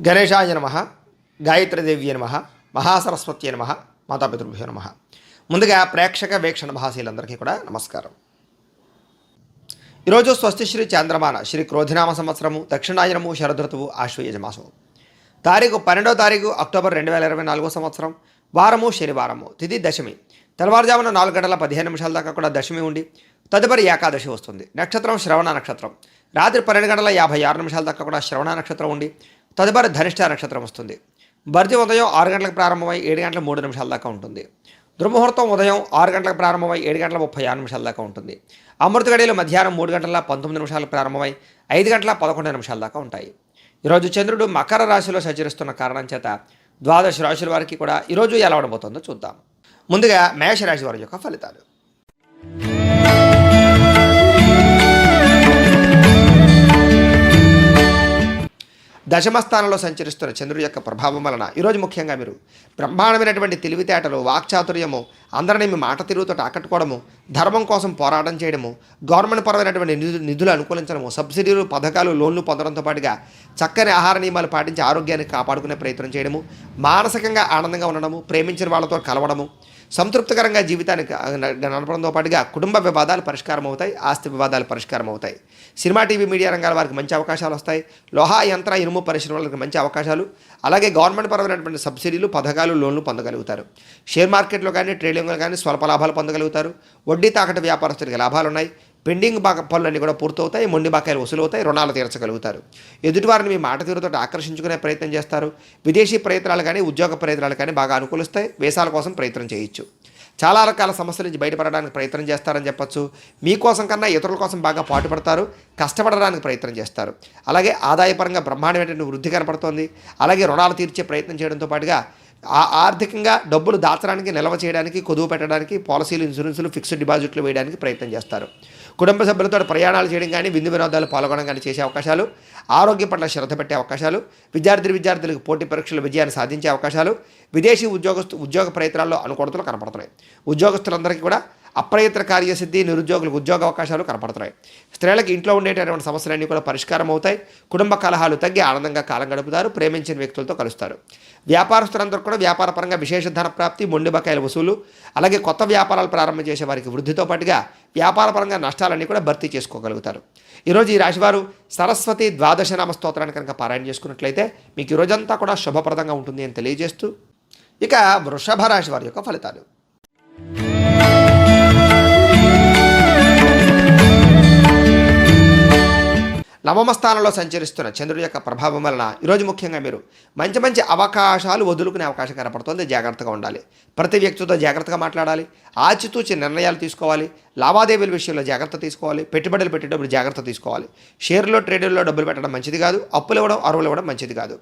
గణేశాయ నమః, గాయత్రీదేవ్యే నమః, మహాసరస్వత్యే నమః, మాతాపితృభ్యో నమః. ముందుగా ప్రేక్షక వీక్షణ భాషలందరికీ కూడా నమస్కారం. ఈరోజు స్వస్తి శ్రీ చాంద్రమాన శ్రీ క్రోధినామ సంవత్సరము దక్షిణాయనము శరదృతువు ఆశ్వయుజ మాసము తారీఖు 12వ తారీఖు అక్టోబర్ 2024 సంవత్సరం వారము శనివారము తిథి దశమి తెల్లవారుజామున 4:15 దాకా కూడా దశమి ఉండి తదుపరి ఏకాదశి వస్తుంది. నక్షత్రం శ్రవణ నక్షత్రం. రాత్రి 12:56 దాకా కూడా శ్రవణ నక్షత్రం ఉండి తదుపరి ధనిష్ట నక్షత్రం వస్తుంది. భర్జి ఉదయం 6 గంటలకు ప్రారంభమై 7:03 దాకా ఉంటుంది. దుర్ముహూర్తం ఉదయం 6 గంటలకు ప్రారంభమై 7:36 దాకా ఉంటుంది. అమృత గడియలు మధ్యాహ్నం 3:19 ప్రారంభమై 5:11 దాకా ఉంటాయి. ఈరోజు చంద్రుడు మకర రాశిలో సంచరిస్తున్న కారణం చేత ద్వాదశ రాశుల వారికి కూడా ఈరోజు ఎలా ఉండబోతుందో చూద్దాం. ముందుగా మేషరాశి వారి యొక్క ఫలితాలు. దశమ స్థానంలో సంచరిస్తున్న చంద్రుడి యొక్క ప్రభావం వలన ఈరోజు ముఖ్యంగా మీరు బ్రహ్మాండమైనటువంటి తెలివితేటలు, వాక్చాతుర్యము, అందరినీ మీ మాట తిరుగుతో ఆకట్టుకోవడము, ధర్మం కోసం పోరాటం చేయడము, గవర్నమెంట్ పరమైనటువంటి నిధులు అనుకూలించడము, సబ్సిడీలు, పథకాలు, లోన్లు పొందడంతో పాటుగా చక్కని ఆహార నియమాలు పాటించి ఆరోగ్యాన్ని కాపాడుకునే ప్రయత్నం చేయడము, మానసికంగా ఆనందంగా ఉండడము, ప్రేమించిన వాళ్ళతో కలవడము, సంతృప్తికరంగా జీవితాన్ని నడపడంతో పాటుగా కుటుంబ వివాదాలు పరిష్కారం అవుతాయి, ఆస్తి వివాదాలు పరిష్కారం అవుతాయి. సినిమా, టీవీ, మీడియా రంగాల వారికి మంచి అవకాశాలు వస్తాయి. లోహా, యంత్ర, ఇనుము పరిశ్రమలకు మంచి అవకాశాలు, అలాగే గవర్నమెంట్ పరమైనటువంటి సబ్సిడీలు, పథకాలు, లోన్లు పొందగలుగుతారు. షేర్ మార్కెట్లో కానీ ట్రేడింగ్లో కానీ స్వల్ప లాభాలు పొందగలుగుతారు. వడ్డీ తాకట్టు వ్యాపారస్తుడికి లాభాలు ఉన్నాయి. పెండింగ్ పనులన్నీ కూడా పూర్తవుతాయి. మొండి బాకాయలు వసూలవుతాయి. రుణాలు తీర్చగలుగుతారు. ఎదుటివారిని మీ మాట తీరుతో ఆకర్షించుకునే ప్రయత్నం చేస్తారు. విదేశీ ప్రయత్నాలు కానీ ఉద్యోగ ప్రయత్నాలు కానీ బాగా అనుకూలిస్తాయి. వేసాల కోసం ప్రయత్నం చేయొచ్చు. చాలా రకాల సమస్యల నుంచి బయటపడడానికి ప్రయత్నం చేస్తారని చెప్పచ్చు. మీకోసం కన్నా ఇతరుల కోసం బాగా పాటుపడతారు, కష్టపడడానికి ప్రయత్నం చేస్తారు. అలాగే ఆదాయపరంగా బ్రహ్మాండమైనటువంటి వృద్ధి కనపడుతోంది. అలాగే రుణాలు తీర్చే ప్రయత్నం చేయడంతో పాటుగా ఆర్థికంగా డబ్బులు దాచడానికి, నిల్వ చేయడానికి, కొదువు పెట్టడానికి, పాలసీలు, ఇన్సూరెన్సులు, ఫిక్స్డ్ డిపాజిట్లు వేయడానికి ప్రయత్నం చేస్తారు. కుటుంబ సభ్యులతో ప్రయాణాలు చేయడం కానీ, విందు వినోదాలు పాల్గొనడం కానీ చేసే అవకాశాలు, ఆరోగ్యం పట్ల శ్రద్ధ పెట్టే అవకాశాలు, విద్యార్థులకు పోటీ పరీక్షల విజయాన్ని సాధించే అవకాశాలు, విదేశీ ఉద్యోగ ప్రయత్నాల్లో అనుకూలతలు కనపడుతున్నాయి. ఉద్యోగస్తులందరికీ కూడా అప్రయత్న కార్యసిద్ధి, నిరుద్యోగులకు ఉద్యోగ అవకాశాలు కనపడుతున్నాయి. స్త్రీలకు ఇంట్లో ఉండేటటువంటి సమస్యలన్నీ కూడా పరిష్కారం అవుతాయి. కుటుంబ కలహాలు తగ్గి ఆనందంగా కాలం గడుపుతారు. ప్రేమించిన వ్యక్తులతో కలుస్తారు. వ్యాపారస్తులందరూ కూడా వ్యాపారపరంగా విశేష ధన ప్రాప్తి, మొండి బకాయిల వసూలు, అలాగే కొత్త వ్యాపారాలు ప్రారంభం చేసే వారికి వృద్ధితో పాటుగా వ్యాపారపరంగా నష్టాలన్నీ కూడా భర్తీ చేసుకోగలుగుతారు. ఈరోజు ఈ రాశివారు సరస్వతి ద్వాదశనామ స్తోత్రాన్ని కనుక పారాయణ చేసుకున్నట్లయితే మీకు ఈ రోజంతా కూడా శుభప్రదంగా ఉంటుంది అని తెలియజేస్తూ ఇక వృషభ రాశి వారి యొక్క ఫలితాలు. నవమ స్థానంలో సంచరిస్తున్న చంద్రుడి యొక్క ప్రభావం వలన ఈరోజు ముఖ్యంగా మీరు మంచి అవకాశాలు వదులుకునే అవకాశం కనపడుతుంది. జాగ్రత్తగా ఉండాలి. ప్రతి వ్యక్తితో జాగ్రత్తగా మాట్లాడాలి. ఆచితూచి నిర్ణయాలు తీసుకోవాలి. లావాదేవీల విషయంలో జాగ్రత్త తీసుకోవాలి. పెట్టుబడులు పెట్టేటప్పుడు జాగ్రత్త తీసుకోవాలి. షేర్లో, ట్రేడింగ్లో డబ్బులు పెట్టడం మంచిది కాదు. అప్పులు ఇవ్వడం, అరువులు ఇవ్వడం మంచిది కాదు.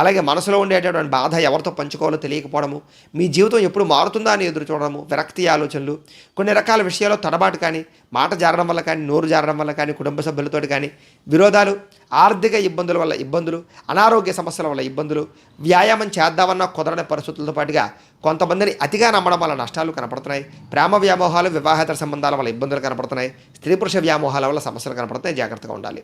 అలాగే మనసులో ఉండేటటువంటి బాధ ఎవరితో పంచుకోవాలో తెలియకపోవడము, మీ జీవితం ఎప్పుడు మారుతుందా అని ఎదురు చూడడము, విరక్తి ఆలోచనలు, కొన్ని రకాల విషయాల్లో తడబాటు కానీ, మాట జారడం వల్ల కానీ, నోరు జారడం వల్ల కానీ, కుటుంబ సభ్యులతో కానీ విరోధాలు, ఆర్థిక ఇబ్బందుల వల్ల ఇబ్బందులు, అనారోగ్య సమస్యల వల్ల ఇబ్బందులు, వ్యాయామం చేద్దామన్న కుదరని పరిస్థితులతో పాటుగా కొంతమందిని అతిగా నమ్మడం వల్ల నష్టాలు కనపడుతున్నాయి. ప్రేమ వ్యామోహాలు, వివాహేతర సంబంధాల వల్ల ఇబ్బందులు కనపడుతున్నాయి. స్త్రీ పురుష వ్యామోహాల వల్ల సమస్యలు కనపడుతున్నాయి. జాగ్రత్తగా ఉండాలి.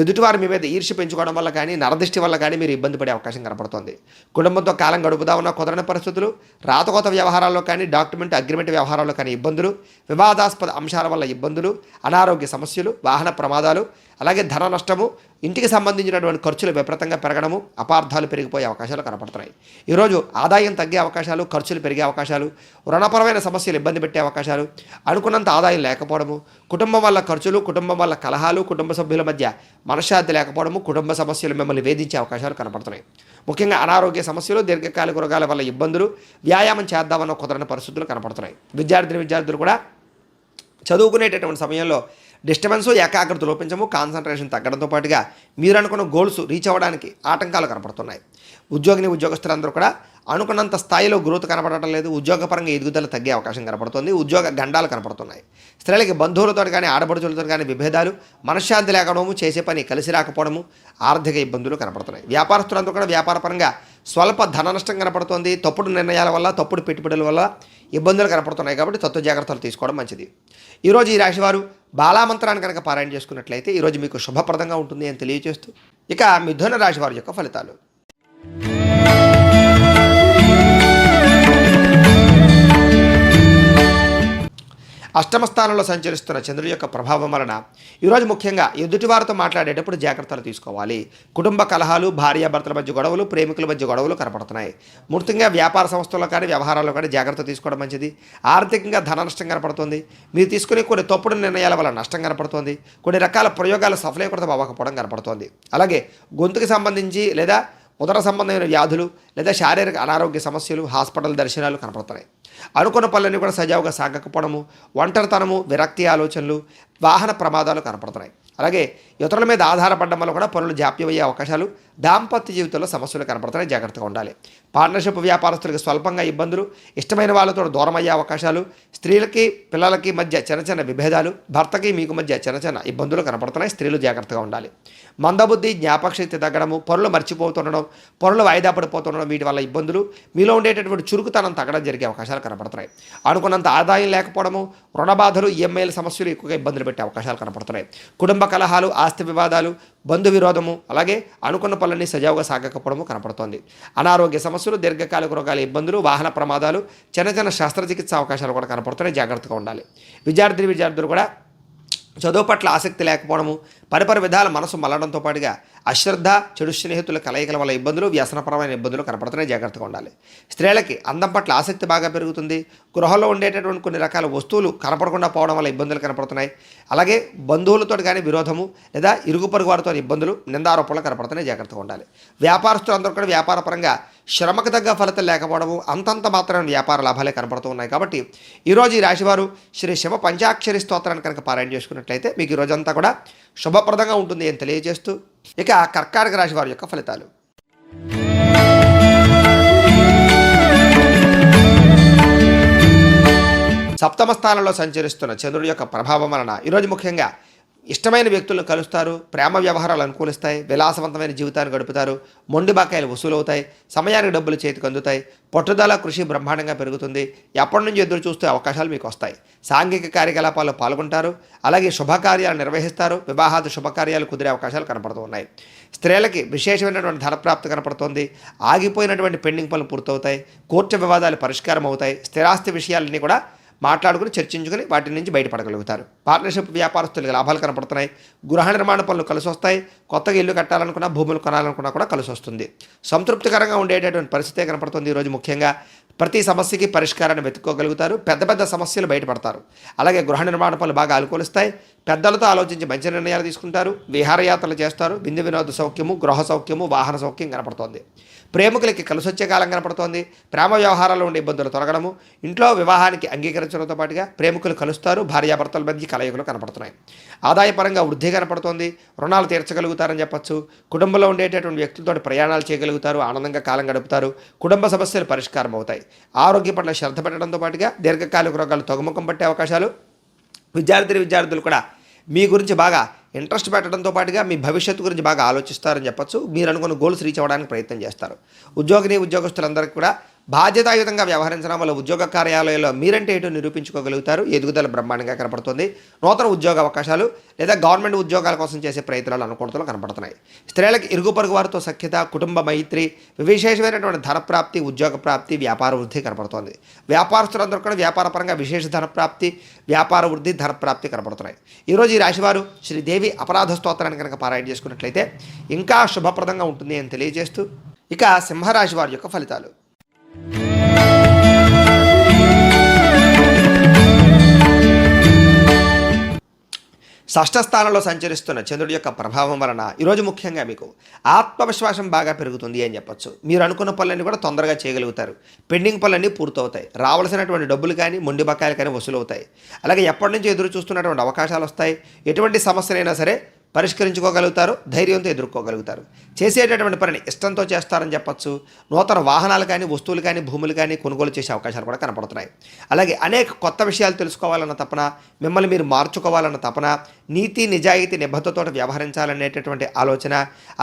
ఎదుటివారి మీ మీద ఈర్ష్య పెంచుకోవడం వల్ల కానీ, నరదృష్టి వల్ల కానీ మీరు ఇబ్బంది పడే అవకాశం కనపడుతుంది. కుటుంబంతో కాలం గడుపుదామన్న కుదరని పరిస్థితులు, రాతకోత వ్యవహారాల్లో కానీ, డాక్యుమెంట్ అగ్రిమెంట్ వ్యవహారాల్లో కానీ ఇబ్బందులు, వివాదాస్పద అంశాల వల్ల ఇబ్బందులు, అనారోగ్య సమస్యలు, వాహన ప్రమాదాలు, అలాగే ధన నష్టము, ఇంటికి సంబంధించినటువంటి ఖర్చులు విపరీతంగా పెరగడము, అపార్థాలు పెరిగిపోయే అవకాశాలు కనపడుతున్నాయి. ఈరోజు ఆదాయం తగ్గే అవకాశాలు, ఖర్చులు పెరిగే అవకాశాలు, రుణపరమైన సమస్యలు ఇబ్బంది పెట్టే అవకాశాలు, అనుకున్నంత ఆదాయం లేకపోవడము, కుటుంబం వల్ల ఖర్చులు, కుటుంబం వల్ల కలహాలు, కుటుంబ సభ్యుల మధ్య మనశ్శాంతి లేకపోవడము, కుటుంబ సమస్యలు మిమ్మల్ని వేధించే అవకాశాలు కనపడుతున్నాయి. ముఖ్యంగా అనారోగ్య సమస్యలు, దీర్ఘకాలిక రోగాల వల్ల ఇబ్బందులు, వ్యాయామం చేద్దామన్న కుదరని పరిస్థితులు కనపడుతున్నాయి. విద్యార్థులు కూడా చదువుకునేటటువంటి సమయంలో డిస్టర్బెన్స్, ఏకాగ్రత లోపించము, కాన్సన్ట్రేషన్ తగ్గడంతో పాటుగా మీరు అనుకున్న గోల్స్ రీచ్ అవ్వడానికి ఆటంకాలు కనపడుతున్నాయి. ఉద్యోగస్తులందరూ కూడా అనుకున్నంత స్థాయిలో గ్రోత్ కనపడటం లేదు. ఉద్యోగపరంగా ఎదుగుదల తగ్గే అవకాశం కనపడుతుంది. ఉద్యోగ గండాలు కనపడుతున్నాయి. స్త్రీలకి బంధువులతో కానీ, ఆడపడుచులతో కానీ విభేదాలు, మనశ్శాంతి లేకపోవడము, చేసే పని కలిసి రాకపోవడము, ఆర్థిక ఇబ్బందులు కనపడుతున్నాయి. వ్యాపారస్తులందరూ కూడా వ్యాపారపరంగా స్వల్ప ధన నష్టం కనపడుతుంది. తప్పుడు నిర్ణయాల వల్ల, తప్పుడు పెట్టుబడుల వల్ల ఇబ్బందులు కనపడుతున్నాయి. కాబట్టి తత్వ జాగ్రత్తలు తీసుకోవడం మంచిది. ఈరోజు ఈ రాశివారు బాలామంత్రాన్ని కనుక పారాయణ చేసుకున్నట్లయితే ఈరోజు మీకు శుభప్రదంగా ఉంటుంది అని తెలియజేస్తూ ఇక మిథున రాశి వారి యొక్క ఫలితాలు. అష్టమ స్థానంలో సంచరిస్తున్న చంద్రుడి యొక్క ప్రభావం వలన ఈరోజు ముఖ్యంగా ఎదుటివారితో మాట్లాడేటప్పుడు జాగ్రత్తలు తీసుకోవాలి. కుటుంబ కలహాలు, భార్యాభర్తల మధ్య గొడవలు, ప్రేమికుల మధ్య గొడవలు కనపడుతున్నాయి. ముఖ్యంగా వ్యాపార సంస్థల్లో కానీ వ్యవహారాల్లో కానీ జాగ్రత్త తీసుకోవడం మంచిది. ఆర్థికంగా ధన నష్టం కనపడుతుంది. మీరు తీసుకునే కొన్ని తప్పుడు నిర్ణయాల వల్ల నష్టం కనపడుతుంది. కొన్ని రకాల ప్రయోగాలు సఫలీకృతం అవ్వకపోవడం కనపడుతోంది. అలాగే గొంతుకు సంబంధించి లేదా ఉదర సంబంధమైన వ్యాధులు లేదా శారీరక అనారోగ్య సమస్యలు, హాస్పిటల్ దర్శనాలు కనపడుతున్నాయి. అనుకున్న పనులన్నీ కూడా సజావుగా సాగకపోవడము, ఒంటరితనము, విరక్తి ఆలోచనలు, వాహన ప్రమాదాలు కనపడుతున్నాయి. అలాగే ఇతరుల మీద ఆధారపడడం వల్ల కూడా పనులు జాప్యమయ్యే అవకాశాలు, దాంపత్య జీవితంలో సమస్యలు కనపడుతున్నాయి. జాగ్రత్తగా ఉండాలి. పార్ట్నర్షిప్ వ్యాపారస్తులకు స్వల్పంగా ఇబ్బందులు, ఇష్టమైన వాళ్ళతో దూరం అయ్యే అవకాశాలు, స్త్రీలకి పిల్లలకి మధ్య చిన్న చిన్న విభేదాలు, భర్తకి మీకు మధ్య చిన్న చిన్న ఇబ్బందులు కనపడుతున్నాయి. స్త్రీలు జాగ్రత్తగా ఉండాలి. మందబుద్ధి, జ్ఞాపకశక్తి తగ్గడము, పనులు మర్చిపోతుండడం, పనులు వాయిదా పడిపోతుండడం, వీటి వల్ల ఇబ్బందులు, మీలో ఉండేటటువంటి చురుకుతనం తగ్గడం జరిగే అవకాశాలు కనపడుతున్నాయి. అనుకున్నంత ఆదాయం లేకపోవడము, రుణ బాధలు, ఈఎంఐల సమస్యలు ఎక్కువగా ఇబ్బందులు పెట్టే అవకాశాలు కనపడుతున్నాయి. కుటుంబ కలహాలు, ఆస్తి వివాదాలు, బంధు విరోధము, అలాగే అనుకున్న పనులన్నీ సజావుగా సాగకపోవడము కనపడుతోంది. అనారోగ్య సమస్యలు, దీర్ఘకాలిక రోగాల ఇబ్బందులు, వాహన ప్రమాదాలు, చిన్న చిన్న శస్త్రచికిత్స అవకాశాలు కూడా కనపడుతున్నాయి. జాగ్రత్తగా ఉండాలి. విద్యార్థులు కూడా చదువు పట్ల ఆసక్తి లేకపోవడము, పరిపరి విధాల మనసు మల్లడంతో పాటుగా అశ్రద్ధ, చెడు స్నేహితుల కలయికల వల్ల ఇబ్బందులు, వ్యసనపరమైన ఇబ్బందులు కనపడుతున్నాయి. జాగ్రత్తగా ఉండాలి. స్త్రీలకి అందం పట్ల ఆసక్తి బాగా పెరుగుతుంది. గృహంలో ఉండేటటువంటి కొన్ని రకాల వస్తువులు కనపడకుండా పోవడం వల్ల ఇబ్బందులు కనపడుతున్నాయి. అలాగే బంధువులతో కానీ విరోధము లేదా ఇరుగు పొరుగు వారితో ఇబ్బందులు, నిందారోపణలు కనపడుతున్నాయి. జాగ్రత్తగా ఉండాలి. వ్యాపారస్తులందరూ కూడా వ్యాపారపరంగా శ్రమకు తగ్గ ఫలితం లేకపోవడము, అంతంత మాత్రమే వ్యాపార లాభాలే కనపడుతూ ఉన్నాయి. కాబట్టి ఈరోజు ఈ రాశివారు శ్రీ శివ పంచాక్షరి స్తోత్రాన్ని కనుక పారాయణ చేసుకున్నట్లయితే మీకు ఈ రోజంతా కూడా శుభప్రదంగా ఉంటుంది అని తెలియజేస్తూ, ఇక కర్కాటక రాశి వారి యొక్క ఫలితాలు. సప్తమ స్థానంలో సంచరిస్తున్న చంద్రుడి యొక్క ప్రభావం వలన ఈరోజు ముఖ్యంగా ఇష్టమైన వ్యక్తులను కలుస్తారు. ప్రేమ వ్యవహారాలు అనుకూలిస్తాయి. విలాసవంతమైన జీవితాన్ని గడుపుతారు. మొండి బకాయిలు వసూలవుతాయి. సమయానికి డబ్బులు చేతికి అందుతాయి. పట్టుదల, కృషి బ్రహ్మాండంగా పెరుగుతుంది. ఎప్పటి నుంచి ఎదురు చూస్తే అవకాశాలు మీకు వస్తాయి. సాంఘిక కార్యకలాపాల్లో పాల్గొంటారు. అలాగే శుభకార్యాలు నిర్వహిస్తారు. వివాహాది శుభకార్యాలు కుదిరే అవకాశాలు కనపడుతూ ఉన్నాయి. స్త్రీలకి విశేషమైనటువంటి ధనప్రాప్తి కనపడుతోంది. ఆగిపోయినటువంటి పెండింగ్ పనులు పూర్తవుతాయి. కోర్టు వివాదాలు పరిష్కారం అవుతాయి. స్థిరాస్తి విషయాలన్నీ కూడా మాట్లాడుకుని చర్చించుకుని వాటి నుంచి బయటపడగలుగుతారు. పార్ట్నర్షిప్ వ్యాపారస్తులకు లాభాలు కనపడుతున్నాయి. గృహ నిర్మాణ పనులు కలిసి వస్తాయి. కొత్తగా ఇల్లు కట్టాలనుకున్నా, భూములు కొనాలనుకున్నా కూడా కలిసి వస్తుంది. సంతృప్తికరంగా ఉండేటటువంటి పరిస్థితే కనపడుతుంది. ఈరోజు ముఖ్యంగా ప్రతి సమస్యకి పరిష్కారాన్ని వెతుక్కోగలుగుతారు. పెద్ద పెద్ద సమస్యలు బయటపడతారు. అలాగే గృహ నిర్మాణ పనులు బాగా అనుకూలిస్తాయి. పెద్దలతో ఆలోచించి మంచి నిర్ణయాలు తీసుకుంటారు. విహారయాత్రలు చేస్తారు. విందు వినోద సౌఖ్యము, గృహ సౌఖ్యము, వాహన సౌఖ్యం కనపడుతోంది. ప్రేమికులకి కలిసి వచ్చే కాలం కనపడుతోంది. ప్రేమ వ్యవహారాల్లో ఉండే ఇబ్బందులు తొలగడము, ఇంట్లో వివాహానికి అంగీకరించడంతో పాటుగా ప్రేమికులు కలుస్తారు. భార్యాభర్తల మధ్య కలయికలు కనపడుతున్నాయి. ఆదాయపరంగా వృద్ధి కనపడుతోంది. రుణాలు తీర్చగలుగుతారని చెప్పచ్చు. కుటుంబంలో ఉండేటటువంటి వ్యక్తులతో ప్రయాణాలు చేయగలుగుతారు. ఆనందంగా కాలం గడుపుతారు. కుటుంబ సమస్యలు పరిష్కారం అవుతాయి. ఆరోగ్య పట్ల శ్రద్ధ పెట్టడంతో పాటుగా దీర్ఘకాలిక రోగాలు తగ్గుముఖం పట్టే అవకాశాలు. విద్యార్థులు కూడా మీ గురించి బాగా ఇంట్రెస్ట్ పెట్టడంతో పాటుగా మీ భవిష్యత్తు గురించి బాగా ఆలోచిస్తారని చెప్పచ్చు. మీరు అనుకున్న గోల్స్ రీచ్ అవ్వడానికి ప్రయత్నం చేస్తారు. ఉద్యోగస్తులందరికీ కూడా బాధ్యతాయుతంగా వ్యవహరించడం వల్ల ఉద్యోగ కార్యాలయాల్లో మీరంటే ఏటో నిరూపించుకోగలుగుతారు. ఎదుగుదల బ్రహ్మాండంగా కనపడుతుంది. నూతన ఉద్యోగ అవకాశాలు లేదా గవర్నమెంట్ ఉద్యోగాల కోసం చేసే ప్రయత్నాలు అనుకూలతలు కనపడుతున్నాయి. స్త్రీలకు ఇరుగు పొరుగు వారితో సఖ్యత, కుటుంబ మైత్రి, విశేషమైనటువంటి ధనప్రాప్తి, ఉద్యోగ ప్రాప్తి, వ్యాపార వృద్ధి కనపడుతోంది. వ్యాపారస్తులందరూ కూడా వ్యాపారపరంగా విశేష ధనప్రాప్తి, వ్యాపార వృద్ధి, ధనప్రాప్తి కనపడుతున్నాయి. ఈరోజు ఈ రాశివారు శ్రీదేవి అపరాధ స్తోత్రాన్ని కనుక పారాయణ చేసుకున్నట్లయితే ఇంకా శుభప్రదంగా ఉంటుంది అని తెలియజేస్తూ, ఇక సింహరాశి వారి యొక్క ఫలితాలు. షష్ఠ స్థానంలో సంచరిస్తున్న చంద్రుడి యొక్క ప్రభావం వలన ఈరోజు ముఖ్యంగా మీకు ఆత్మవిశ్వాసం బాగా పెరుగుతుంది అని చెప్పొచ్చు. మీరు అనుకున్న పనులన్నీ కూడా తొందరగా చేయగలుగుతారు. పెండింగ్ పనులన్నీ పూర్తవుతాయి. రావాల్సినటువంటి డబ్బులు కానీ, మొండి బకాయిలు కానీ వసూలు అవుతాయి. అలాగే ఎప్పటి నుంచి ఎదురు చూస్తున్నటువంటి అవకాశాలు వస్తాయి. ఎటువంటి సమస్యలైనా సరే పరిష్కరించుకోగలుగుతారు. ధైర్యంతో ఎదుర్కోగలుగుతారు. చేసేటటువంటి పనిని ఇష్టంతో చేస్తారని చెప్పచ్చు. నూతన వాహనాలు కానీ, వస్తువులు కానీ, భూములు కానీ కొనుగోలు చేసే అవకాశాలు కూడా కనపడుతున్నాయి. అలాగే అనేక కొత్త విషయాలు తెలుసుకోవాలన్న తపన, మిమ్మల్ని మీరు మార్చుకోవాలన్న తపన, నీతి నిజాయితీ నిబద్ధతతో వ్యవహరించాలనేటటువంటి ఆలోచన,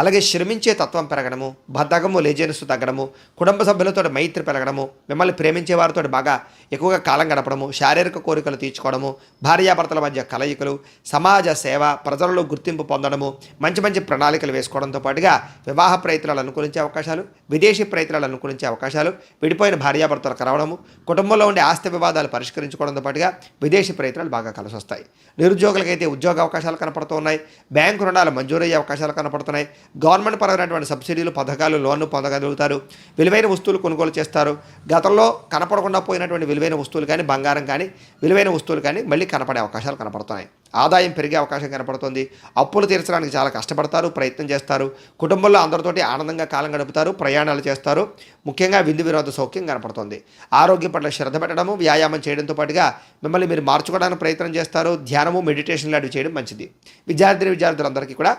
అలాగే శ్రమించే తత్వం పెరగడము, బద్ధకము లేజినెస్ తగ్గడము, కుటుంబ సభ్యులతో మైత్రి పెరగడము, మిమ్మల్ని ప్రేమించే వారితో బాగా ఎక్కువగా కాలం గడపడము, శారీరక కోరికలు తీర్చుకోవడము, భార్యాభర్తల మధ్య కలయికలు, సమాజ సేవ, ప్రజలలో గుర్తింపు పొందడము, మంచి మంచి ప్రణాళికలు వేసుకోవడంతో పాటుగా వివాహ ప్రయత్నాలు అనుకూలించే అవకాశాలు, విదేశీ ప్రయత్నాలు అనుకూలించే అవకాశాలు, విడిపోయిన భార్యాభర్తలు కలవడము, కుటుంబంలో ఉండే ఆస్తి వివాదాలు పరిష్కరించుకోవడంతో పాటుగా విదేశీ ప్రయత్నాలు బాగా కలిసి వస్తాయి. నిరుద్యోగులకైతే ఉద్యోగ అవకాశాలు కనపడుతున్నాయి. బ్యాంకు రుణాలు మంజూరయ్యే అవకాశాలు కనపడుతున్నాయి. గవర్నమెంట్ పరమైనటువంటి సబ్సిడీలు, పథకాలు, లోన్లు పొందగలుగుతారు. విలువైన వస్తువులు కొనుగోలు చేస్తారు. గతంలో కనపడకుండా పోయినటువంటి విలువైన వస్తువులు కానీ, బంగారం కానీ, విలువైన వస్తువులు కానీ మళ్ళీ కనపడే అవకాశాలు కనపడుతున్నాయి. ఆదాయం పెరిగే అవకాశం కనపడుతుంది. అప్పులు తీర్చడానికి చాలా కష్టపడతారు, ప్రయత్నం చేస్తారు. కుటుంబంలో అందరితోటి ఆనందంగా కాలం గడుపుతారు, ప్రయాణాలు చేస్తారు. ముఖ్యంగా విందు వినోద సౌఖ్యం కనపడుతుంది. ఆరోగ్యం పట్ల శ్రద్ధ పెట్టడము, వ్యాయామం చేయడంతో పాటుగా మిమ్మల్ని మీరు మార్చుకోవడానికి ప్రయత్నం చేస్తారు. ధ్యానము, మెడిటేషన్ లాంటివి చేయడం మంచిది. విద్యార్థులందరికీ కూడా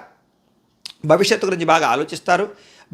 భవిష్యత్తు గురించి బాగా ఆలోచిస్తారు,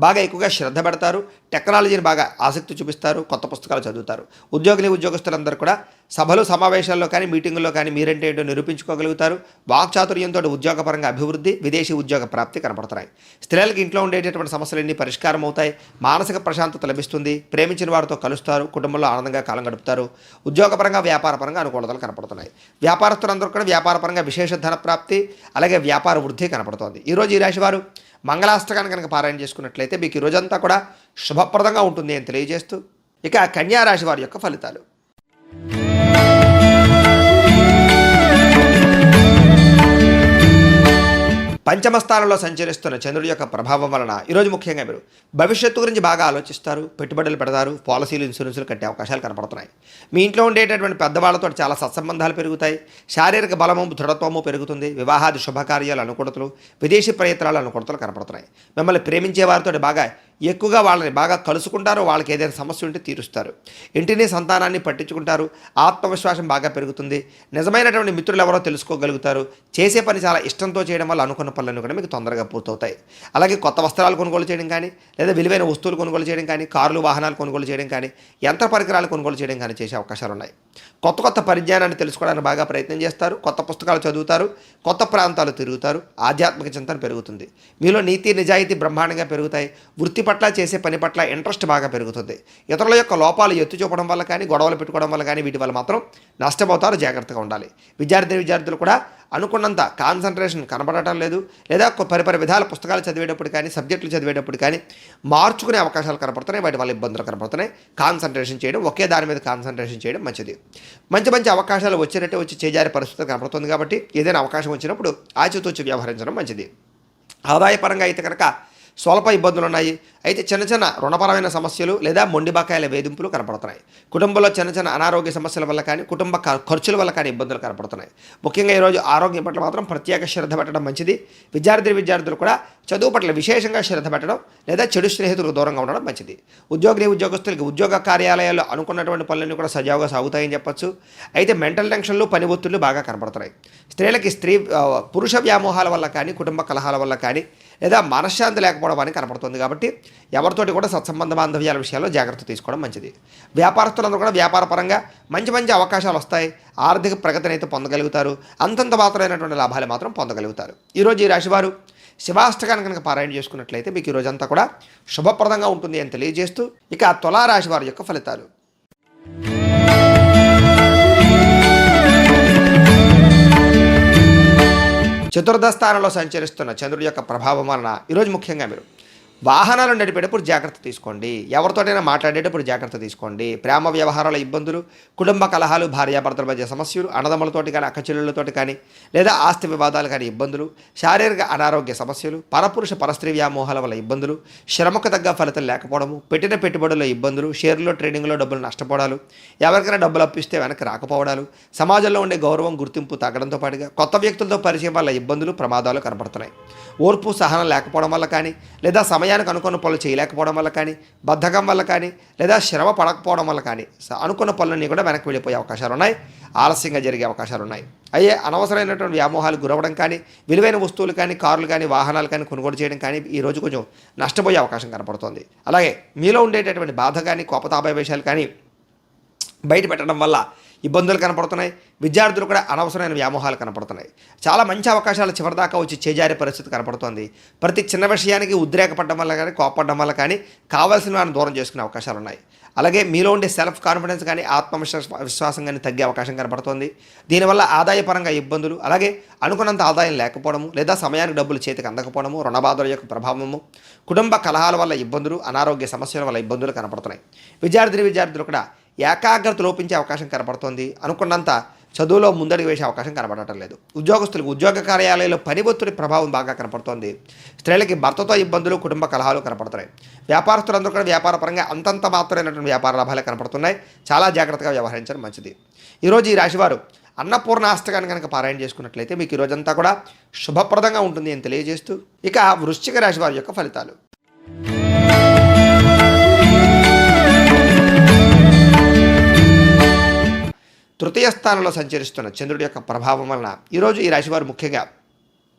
బాగా ఎక్కువగా శ్రద్ధ పెడతారు, టెక్నాలజీని బాగా ఆసక్తి చూపిస్తారు, కొత్త పుస్తకాలు చదువుతారు. ఉద్యోగులందరూ కూడా సభలు, సమావేశాల్లో కానీ, మీటింగుల్లో కానీ మీరంటే ఏంటో నిరూపించుకోగలుగుతారు. వాక్చాతుర్యంతో ఉద్యోగపరంగా అభివృద్ధి, విదేశీ ఉద్యోగ ప్రాప్తి కనపడుతున్నాయి. స్త్రీలకు ఇంట్లో ఉండేటటువంటి సమస్యలన్నీ పరిష్కారం అవుతాయి. మానసిక ప్రశాంతత లభిస్తుంది. ప్రేమించిన వారితో కలుస్తారు, కుటుంబంలో ఆనందంగా కాలం గడుపుతారు. ఉద్యోగపరంగా, వ్యాపారపరంగా అనుకూలతలు కనపడుతున్నాయి. వ్యాపారస్తులందరూ కూడా వ్యాపారపరంగా విశేష ధన ప్రాప్తి, అలాగే వ్యాపార వృద్ధి కనపడుతోంది. ఈరోజు ఈ రాశి వారు మంగళాష్టకాన్ని కనుక పారాయణ చేసుకున్నట్లయితే మీకు ఈ రోజంతా కూడా శుభప్రదంగా ఉంటుంది అని తెలియజేస్తూ, ఇక కన్యా రాశి వారి యొక్క ఫలితాలు. పంచమ స్థానంలో సంచరిస్తున్న చంద్రుడి యొక్క ప్రభావం వలన ఈరోజు ముఖ్యంగా మీరు భవిష్యత్తు గురించి బాగా ఆలోచిస్తారు, పెట్టుబడులు పెడతారు, పాలసీలు, ఇన్సూరెన్సులు కట్టే అవకాశాలు కనపడుతున్నాయి. మీ ఇంట్లో ఉండేటటువంటి పెద్దవాళ్లతో చాలా సత్సంబంధాలు పెరుగుతాయి. శారీరక బలము, దృఢత్వము పెరుగుతుంది. వివాహాది శుభకార్యాలు అనుకూలతలు, విదేశీ ప్రయత్నాలు అనుకూలతలు కనపడుతున్నాయి. మిమ్మల్ని ప్రేమించే వారితో బాగా ఎక్కువగా వాళ్ళని బాగా కలుసుకుంటారు. వాళ్ళకి ఏదైనా సమస్య ఉంటే తీరుస్తారు. ఇంటిని, సంతానాన్ని పట్టించుకుంటారు. ఆత్మవిశ్వాసం బాగా పెరుగుతుంది. నిజమైనటువంటి మిత్రులు ఎవరో తెలుసుకోగలుగుతారు. చేసే పని చాలా ఇష్టంతో చేయడం వల్ల అనుకున్న పనులన్నీ కూడా మీకు తొందరగా పూర్తవుతాయి. అలాగే కొత్త వస్త్రాలు కొనుగోలు చేయడం కానీ, లేదా విలువైన వస్తువులు కొనుగోలు చేయడం కానీ, కార్లు, వాహనాలు కొనుగోలు చేయడం కానీ, యంత్ర పరికరాలు కొనుగోలు చేయడం కానీ చేసే అవకాశాలు ఉన్నాయి. కొత్త పరిజ్ఞానాన్ని తెలుసుకోవడానికి బాగా ప్రయత్నం చేస్తారు. కొత్త పుస్తకాలు చదువుతారు. కొత్త ప్రాంతాలు తిరుగుతారు. ఆధ్యాత్మిక చింతన పెరుగుతుంది. మీలో నీతి నిజాయితీ బ్రహ్మాండంగా పెరుగుతాయి. వృత్తి పట్ల, చేసే పని పట్ల ఇంట్రెస్ట్ బాగా పెరుగుతుంది. ఇతరుల యొక్క లోపాలు ఎత్తి చూపడం వల్ల కానీ, గొడవలు పెట్టుకోవడం వల్ల కానీ వీటి వల్ల మాత్రం నష్టపోతారు. జాగ్రత్తగా ఉండాలి. విద్యార్థులు కూడా అనుకున్నంత కాన్సన్ట్రేషన్ కనబడటం లేదు. లేదా పరిపరి విధాల పుస్తకాలు చదివేటప్పుడు కానీ, సబ్జెక్టులు చదివేటప్పుడు కానీ మార్చుకునే అవకాశాలు కనపడుతున్నాయి. వాటి వల్ల ఇబ్బందులు కనపడుతున్నాయి. కాన్సన్ట్రేషన్ చేయడం, ఒకే దాని మీద కాన్సన్ట్రేషన్ చేయడం మంచిది. మంచి అవకాశాలు వచ్చినట్టే వచ్చి చేజారే పరిస్థితి కనపడుతుంది. కాబట్టి ఏదైనా అవకాశం వచ్చినప్పుడు ఆచితూచి వ్యవహరించడం మంచిది. ఆదాయపరంగా అయితే కనుక స్వల్ప ఇబ్బందులు ఉన్నాయి. అయితే చిన్న రుణపరమైన సమస్యలు లేదా మొండి బకాయిల వేధింపులు కనపడుతున్నాయి. కుటుంబంలో చిన్న అనారోగ్య సమస్యల వల్ల కానీ, కుటుంబ ఖర్చుల వల్ల కానీ ఇబ్బందులు కనపడుతున్నాయి. ముఖ్యంగా ఈరోజు ఆరోగ్యం పట్ల మాత్రం ప్రత్యేక శ్రద్ధ పెట్టడం మంచిది. విద్యార్థులు కూడా చదువు పట్ల విశేషంగా శ్రద్ధ పెట్టడం లేదా చెడు స్నేహితులకు దూరంగా ఉండడం మంచిది. ఉద్యోగస్తులకి ఉద్యోగ కార్యాలయాల్లో అనుకున్నటువంటి పనులన్నీ కూడా సజావుగా సాగుతాయని చెప్పొచ్చు. అయితే మెంటల్ టెన్షన్లు, పని ఒత్తిళ్లు బాగా కనపడుతున్నాయి. స్త్రీలకి పురుష వ్యామోహాల వల్ల కానీ, కుటుంబ కలహాల వల్ల కానీ, లేదా మనశ్శాంతి లేకపోవడం అని కనపడుతుంది. కాబట్టి ఎవరితోటి కూడా సత్సంబంధ బాంధవ్యాల విషయాల్లో జాగ్రత్త తీసుకోవడం మంచిది. వ్యాపారస్తులందరూ కూడా వ్యాపారపరంగా మంచి అవకాశాలు వస్తాయి. ఆర్థిక ప్రగతిని అయితే పొందగలుగుతారు. అంతంత మాత్రమైనటువంటి లాభాలు మాత్రం పొందగలుగుతారు. ఈరోజు ఈ రాశివారు శివాష్టకాన్ని కనుక పారాయణ చేసుకున్నట్లయితే మీకు ఈ రోజంతా కూడా శుభప్రదంగా ఉంటుంది అని తెలియజేస్తూ, ఇక తులారాశి వారి యొక్క ఫలితాలు. చతుర్థ స్థానంలో సంచరిస్తున్న చంద్రుడి యొక్క ప్రభావం వలన ఈరోజు ముఖ్యంగా మీరు వాహనాలు నడిపేటప్పుడు జాగ్రత్త తీసుకోండి. ఎవరితోటైనా మాట్లాడేటప్పుడు జాగ్రత్త తీసుకోండి. ప్రేమ వ్యవహారాల ఇబ్బందులు, కుటుంబ కలహాలు, భార్యాభర్తల మధ్య సమస్యలు, అన్నదమ్ములతోటి కానీ, అక్కచెల్లెళ్ళతోటి కానీ, లేదా ఆస్తి వివాదాలు కానీ ఇబ్బందులు, శారీరక అనారోగ్య సమస్యలు, పరపురుష పరస్త్రీ వ్యామోహాల వల్ల ఇబ్బందులు, శ్రమకు తగ్గ ఫలితం లేకపోవడము, పెట్టిన పెట్టుబడుల్లో ఇబ్బందులు, షేర్లో, ట్రేడింగ్లో డబ్బులు నష్టపోవడాలు, ఎవరికైనా డబ్బులు అప్పిస్తే వెనక్కి రాకపోవడాలు, సమాజంలో ఉండే గౌరవం, గుర్తింపు తగ్గడంతో పాటుగా కొత్త వ్యక్తులతో పరిచయం వల్ల ఇబ్బందులు, ప్రమాదాలు కనపడుతున్నాయి. ఓర్పు, సహనం లేకపోవడం వల్ల కానీ, లేదా సమయానికి అనుకున్న పనులు చేయలేకపోవడం వల్ల కానీ, బద్ధకం వల్ల కానీ, లేదా శ్రమ పడకపోవడం వల్ల కానీ అనుకున్న పనులన్నీ కూడా వెనక్కి వెళ్ళిపోయే అవకాశాలు ఉన్నాయి. ఆలస్యంగా జరిగే అవకాశాలు ఉన్నాయి. అయ్యే అనవసరమైనటువంటి వ్యామోహాలు గురవడం కానీ, విలువైన వస్తువులు కానీ, కార్లు కానీ, వాహనాలు కానీ కొనుగోలు చేయడం కానీ ఈరోజు కొంచెం నష్టపోయే అవకాశం కనపడుతుంది. అలాగే మీలో ఉండేటటువంటి బాధ కానీ, కోపతాపావేశాలు కానీ బయట పెట్టడం వల్ల ఇబ్బందులు కనపడుతున్నాయి. విద్యార్థులు కూడా అనవసరమైన వ్యామోహాలు కనపడుతున్నాయి. చాలా మంచి అవకాశాలు చివరిదాకా వచ్చి చేజారే పరిస్థితి కనపడుతోంది. ప్రతి చిన్న విషయానికి ఉద్రేకపడడం వల్ల కానీ, కోపపడడం వల్ల కానీ కావాల్సిన వారిని దూరం చేసుకునే అవకాశాలు ఉన్నాయి. అలాగే మీలో ఉండే సెల్ఫ్ కాన్ఫిడెన్స్ కానీ, విశ్వాసం కానీ తగ్గే అవకాశం కనపడుతోంది. దీనివల్ల ఆదాయపరంగా ఇబ్బందులు, అలాగే అనుకున్నంత ఆదాయం లేకపోవడము, లేదా సమయానికి డబ్బులు చేతికి అందకపోవడము, రుణబాధల యొక్క ప్రభావము, కుటుంబ కలహాల వల్ల ఇబ్బందులు, అనారోగ్య సమస్యల వల్ల ఇబ్బందులు కనపడుతున్నాయి. విద్యార్థులు కూడా ఏకాగ్రత లోపించే అవకాశం కనపడుతోంది. అనుకున్నంత చదువులో ముందడుగు వేసే అవకాశం కనబడటం లేదు. ఉద్యోగస్తులకు ఉద్యోగ కార్యాలయంలో పని ఒత్తిడి ప్రభావం బాగా కనపడుతోంది. స్త్రీలకి భర్తతో ఇబ్బందులు, కుటుంబ కలహాలు కనపడుతున్నాయి. వ్యాపారస్తులందరూ కూడా వ్యాపారపరంగా అంతంత మాత్రమైనటువంటి వ్యాపార లాభాలే కనపడుతున్నాయి. చాలా జాగ్రత్తగా వ్యవహరించడం మంచిది. ఈరోజు ఈ రాశివారు అన్నపూర్ణాష్టకాన్ని కనుక పారాయణ చేసుకున్నట్లయితే మీకు ఈ రోజంతా కూడా శుభప్రదంగా ఉంటుంది అని తెలియజేస్తూ, ఇక వృశ్చిక రాశి వారి యొక్క ఫలితాలు. తృతీయ స్థానంలో సంచరిస్తున్న చంద్రుడి యొక్క ప్రభావం వలన ఈరోజు ఈ రాశివారు ముఖ్యంగా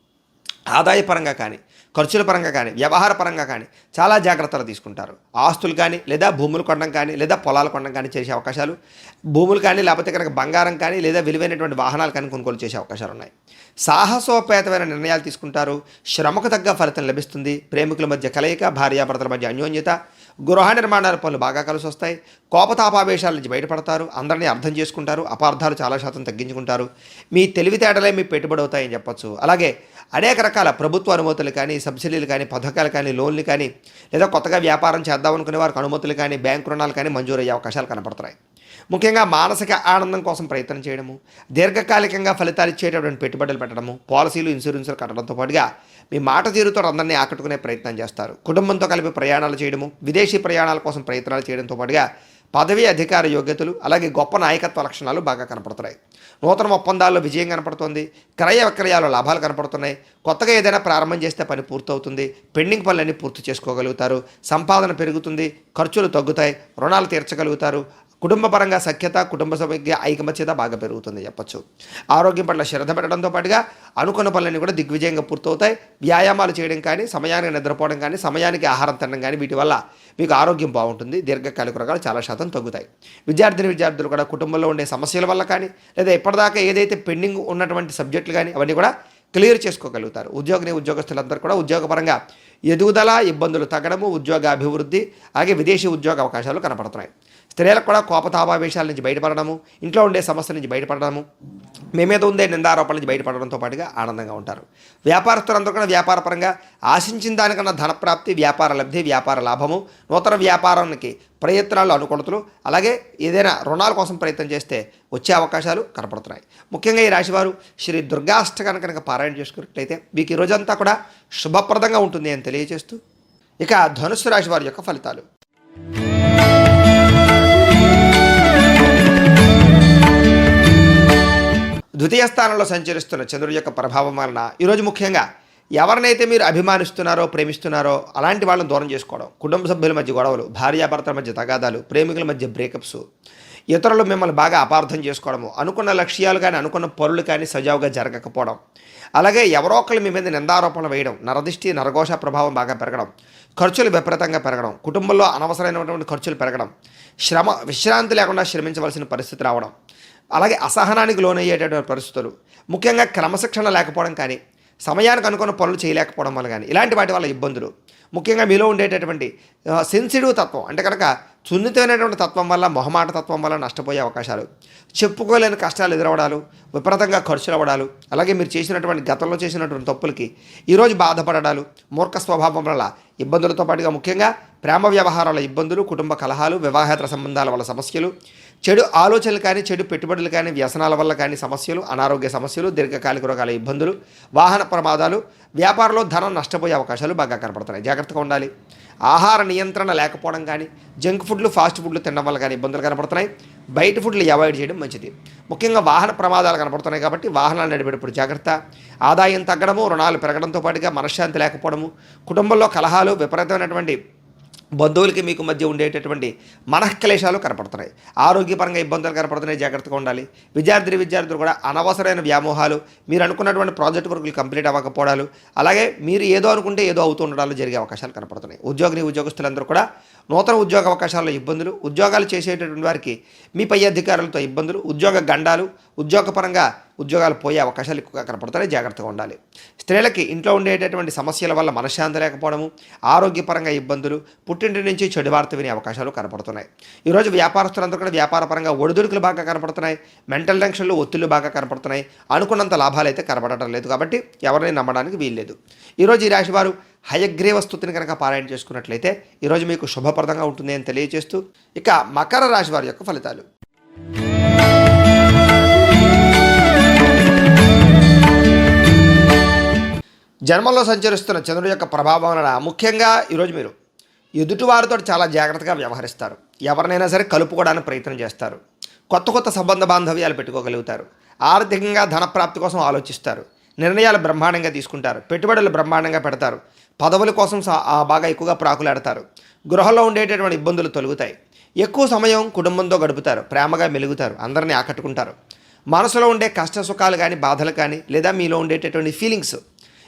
ఆదాయపరంగా కానీ, ఖర్చుల పరంగా కానీ, వ్యవహార పరంగా కానీ చాలా జాగ్రత్తలు తీసుకుంటారు. ఆస్తులు కానీ, లేదా భూములు కొనడం కానీ, లేదా పొలాలు కొనడం కానీ చేసే అవకాశాలు, భూములు కానీ, లేకపోతే కనుక బంగారం కానీ, లేదా విలువైనటువంటి వాహనాలు కానీ కొనుగోలు చేసే అవకాశాలు ఉన్నాయి. సాహసోపేతమైన నిర్ణయాలు తీసుకుంటారు. శ్రమకు తగ్గ ఫలితం లభిస్తుంది. ప్రేమికుల మధ్య కలయిక, భార్యాభర్తల మధ్య అన్యోన్యత, గృహ నిర్మాణాల పనులు బాగా కలిసి వస్తాయి. కోపతాపావేశాల నుంచి బయటపడతారు. అందరినీ అర్థం చేసుకుంటారు. అపార్థాలు చాలా శాతం తగ్గించుకుంటారు. మీ తెలివితేటలే మీ పెట్టుబడి అవుతాయని చెప్పొచ్చు. అలాగే అనేక రకాల ప్రభుత్వ అనుమతులు కానీ, సబ్సిడీలు కానీ, పథకాలు కానీ, లోన్లు కానీ, లేదా కొత్తగా వ్యాపారం చేద్దామనుకునే వారికి అనుమతులు కానీ, బ్యాంకు రుణాలు కానీ మంజూరయ్యే అవకాశాలు కనపడుతున్నాయి. ముఖ్యంగా మానసిక ఆనందం కోసం ప్రయత్నం చేయడము, దీర్ఘకాలికంగా ఫలితాలు ఇచ్చేటటువంటి పెట్టుబడులు పెట్టడము, పాలసీలు, ఇన్సూరెన్సులు కట్టడంతో పాటుగా మీ మాట తీరుతో అందరినీ ఆకట్టుకునే ప్రయత్నం చేస్తారు. కుటుంబంతో కలిపి ప్రయాణాలు చేయడము, విదేశీ ప్రయాణాల కోసం ప్రయత్నాలు చేయడంతో పాటుగా పదవి, అధికార యోగ్యతలు, అలాగే గొప్ప నాయకత్వ లక్షణాలు బాగా కనపడుతున్నాయి. నూతన ఒప్పందాల్లో విజయం కనపడుతుంది. క్రయ విక్రయాల్లో లాభాలు కనపడుతున్నాయి. కొత్తగా ఏదైనా ప్రారంభం చేస్తే పని పూర్తవుతుంది. పెండింగ్ పనులన్నీ పూర్తి చేసుకోగలుగుతారు. సంపాదన పెరుగుతుంది. ఖర్చులు తగ్గుతాయి. రుణాలు తీర్చగలుగుతారు. కుటుంబపరంగా సఖ్యత, కుటుంబ సభ్య ఐకమత్యత బాగా పెరుగుతుంది చెప్పచ్చు. ఆరోగ్యం పట్ల శ్రద్ధ పెట్టడంతో పాటుగా అనుకున్న పనులన్నీ కూడా దిగ్విజయంగా పూర్తవుతాయి. వ్యాయామాలు చేయడం కానీ, సమయానికి నిద్రపోవడం కానీ, సమయానికి ఆహారం తినడం కానీ వీటి వల్ల మీకు ఆరోగ్యం బాగుంటుంది. దీర్ఘకాలిక రోగాలు చాలా శాతం తగ్గుతాయి. విద్యార్థులు కూడా కుటుంబంలో ఉండే సమస్యల వల్ల కానీ, లేదా ఇప్పటిదాకా ఏదైతే పెండింగ్ ఉన్నటువంటి సబ్జెక్టులు కానీ అవన్నీ కూడా క్లియర్ చేసుకోగలుగుతారు. ఉద్యోగస్తులందరూ కూడా ఉద్యోగపరంగా ఎదుగుదల, ఇబ్బందులు తగ్గడము, ఉద్యోగ అభివృద్ధి, అలాగే విదేశీ ఉద్యోగ అవకాశాలు కనపడుతున్నాయి. స్త్రీలకు కూడా కోపతాపావేశాల నుంచి బయటపడడము, ఇంట్లో ఉండే సమస్యల నుంచి బయటపడడము, మీ మీద ఉండే నిందారోపణల నుంచి బయటపడడంతో పాటుగా ఆనందంగా ఉంటారు. వ్యాపారస్తులందరూ కూడా వ్యాపారపరంగా ఆశించిన దానికన్నా ధనప్రాప్తి, వ్యాపార లబ్ధి, వ్యాపార లాభము, నూతన వ్యాపారానికి ప్రయత్నాలు, అనుకూలతలు, అలాగే ఏదైనా రుణాల కోసం ప్రయత్నం చేస్తే వచ్చే అవకాశాలు కనపడుతున్నాయి. ముఖ్యంగా ఈ రాశివారు శ్రీ దుర్గాష్టకాన్ని కనుక పారాయణ చేసుకున్నట్లయితే మీకు ఈ రోజంతా కూడా శుభప్రదంగా ఉంటుంది అని తెలియజేస్తూ, ఇక ధనుస్సు రాశి వారి యొక్క ఫలితాలు. ద్వితీయ స్థానంలో సంచరిస్తున్న చంద్రుడి యొక్క ప్రభావం వలన ఈరోజు ముఖ్యంగా ఎవరినైతే మీరు అభిమానిస్తున్నారో, ప్రేమిస్తున్నారో అలాంటి వాళ్ళని దూరం చేసుకోవడం, కుటుంబ సభ్యుల మధ్య గొడవలు, భార్యాభర్తల మధ్య తగాదాలు, ప్రేమికుల మధ్య బ్రేకప్స్, ఇతరులు మిమ్మల్ని బాగా అపార్థం చేసుకోవడము, అనుకున్న లక్ష్యాలు కానీ, అనుకున్న పనులు కానీ సజావుగా జరగకపోవడం, అలాగే ఎవరో ఒకళ్ళు మీ మీద నిందారోపణలు వేయడం, నరదిష్టి, నరఘోష ప్రభావం బాగా పెరగడం, ఖర్చులు విపరీతంగా పెరగడం, కుటుంబంలో అనవసరమైనటువంటి ఖర్చులు పెరగడం, విశ్రాంతి లేకుండా శ్రమించవలసిన పరిస్థితి రావడం, అలాగే అసహనానికి లోనయ్యేటటువంటి పరిస్థితులు, ముఖ్యంగా క్రమశిక్షణ లేకపోవడం కానీ, సమయానికి అనుకున్న పనులు చేయలేకపోవడం వల్ల కానీ ఇలాంటి వాటి వల్ల ఇబ్బందులు, ముఖ్యంగా మీలో ఉండేటటువంటి సెన్సిటివ్ తత్వం అంటే కనుక సున్నితమైనటువంటి తత్వం వల్ల, మొహమాట తత్వం వల్ల నష్టపోయే అవకాశాలు, చెప్పుకోలేని కష్టాలు ఎదురవడాలు, విపరీతంగా ఖర్చులు అవ్వడాలు, అలాగే మీరు చేసినటువంటి గతంలో చేసినటువంటి తప్పులకి ఈరోజు బాధపడడాలు, మూర్ఖ స్వభావం వల్ల ఇబ్బందులతో పాటుగా ముఖ్యంగా ప్రేమ వ్యవహారాల ఇబ్బందులు, కుటుంబ కలహాలు, వివాహేతర సంబంధాల వల్ల సమస్యలు, చెడు ఆలోచనలు కానీ, చెడు పెట్టుబడులు కానీ, వ్యసనాల వల్ల కానీ సమస్యలు, అనారోగ్య సమస్యలు, దీర్ఘకాలిక రోగాల ఇబ్బందులు, వాహన ప్రమాదాలు, వ్యాపారంలో ధనం నష్టపోయే అవకాశాలు బాగా కనపడుతున్నాయి. జాగ్రత్తగా ఉండాలి. ఆహార నియంత్రణ లేకపోవడం కానీ, జంక్ ఫుడ్లు, ఫాస్ట్ ఫుడ్లు తినడం వల్ల కానీ ఇబ్బందులు కనపడుతున్నాయి. బయట ఫుడ్లు అవాయిడ్ చేయడం మంచిది. ముఖ్యంగా వాహన ప్రమాదాలు కనపడుతున్నాయి కాబట్టి వాహనాలు నడిపేటప్పుడు జాగ్రత్త. ఆదాయం తగ్గడము, రుణాలు పెరగడంతో పాటుగా మనశ్శాంతి లేకపోవడము, కుటుంబంలో కలహాలు, విపరీతమైనటువంటి బంధువులకి మీకు మధ్య ఉండేటటువంటి మనఃక్లేశాలు కనపడుతున్నాయి. ఆరోగ్యపరంగా ఇబ్బందులు కనపడుతున్నాయి. జాగ్రత్తగా ఉండాలి. విద్యార్థులు కూడా అనవసరమైన వ్యామోహాలు, మీరు అనుకున్నటువంటి ప్రాజెక్ట్ వర్కులు కంప్లీట్ అవ్వకపోవడాలు, అలాగే మీరు ఏదో అనుకుంటే ఏదో అవుతూ ఉండడాలు జరిగే అవకాశాలు కనపడుతున్నాయి. ఉద్యోగులందరూ కూడా నూతన ఉద్యోగ అవకాశాల్లో ఇబ్బందులు, ఉద్యోగాలు చేసేటటువంటి వారికి మీ పై అధికారులతో ఇబ్బందులు, ఉద్యోగ గండాలు, ఉద్యోగపరంగా ఉద్యోగాలు పోయే అవకాశాలు ఎక్కువగా కనపడతాయి. జాగ్రత్తగా ఉండాలి. స్త్రీలకి ఇంట్లో ఉండేటటువంటి సమస్యల వల్ల మనశ్శాంతి లేకపోవడము, ఆరోగ్యపరంగా ఇబ్బందులు, పుట్టింటి నుంచి చెడు వార్త వినే అవకాశాలు కనపడుతున్నాయి. ఈరోజు వ్యాపారస్తులందరూ కూడా వ్యాపారపరంగా ఒడిదుడుకులు బాగా కనపడుతున్నాయి. మెంటల్ టెన్షన్లు, ఒత్తిళ్లు బాగా కనపడుతున్నాయి. అనుకున్నంత లాభాలు అయితే కనపడటం లేదు. కాబట్టి ఎవరిని నమ్మడానికి వీల్లేదు. ఈరోజు ఈ రాశి వారు హయగ్రీవ స్తుతిని కనుక పారాయణ చేసుకున్నట్లయితే ఈరోజు మీకు శుభప్రదంగా ఉంటుంది అని తెలియజేస్తూ, ఇక మకర రాశి వారి యొక్క ఫలితాలు. జన్మంలో సంచరిస్తున్న చంద్రుడి యొక్క ప్రభావం వలన ముఖ్యంగా ఈరోజు మీరు ఎదుటివారితో చాలా జాగ్రత్తగా వ్యవహరిస్తారు. ఎవరినైనా సరే కలుపుకోవడానికి ప్రయత్నం చేస్తారు. కొత్త కొత్త సంబంధ బాంధవ్యాలు పెట్టుకోగలుగుతారు. ఆర్థికంగా ధనప్రాప్తి కోసం ఆలోచిస్తారు. నిర్ణయాలు బ్రహ్మాండంగా తీసుకుంటారు. పెట్టుబడులు బ్రహ్మాండంగా పెడతారు. పదవుల కోసం బాగా ఎక్కువగా ప్రాకులాడతారు. గృహంలో ఉండేటటువంటి ఇబ్బందులు తొలుగుతాయి. ఎక్కువ సమయం కుటుంబంతో గడుపుతారు. ప్రేమగా మెలుగుతారు. అందరినీ ఆకట్టుకుంటారు. మనసులో ఉండే కష్ట సుఖాలు కానీ, బాధలు కానీ, లేదా మీలో ఉండేటటువంటి ఫీలింగ్స్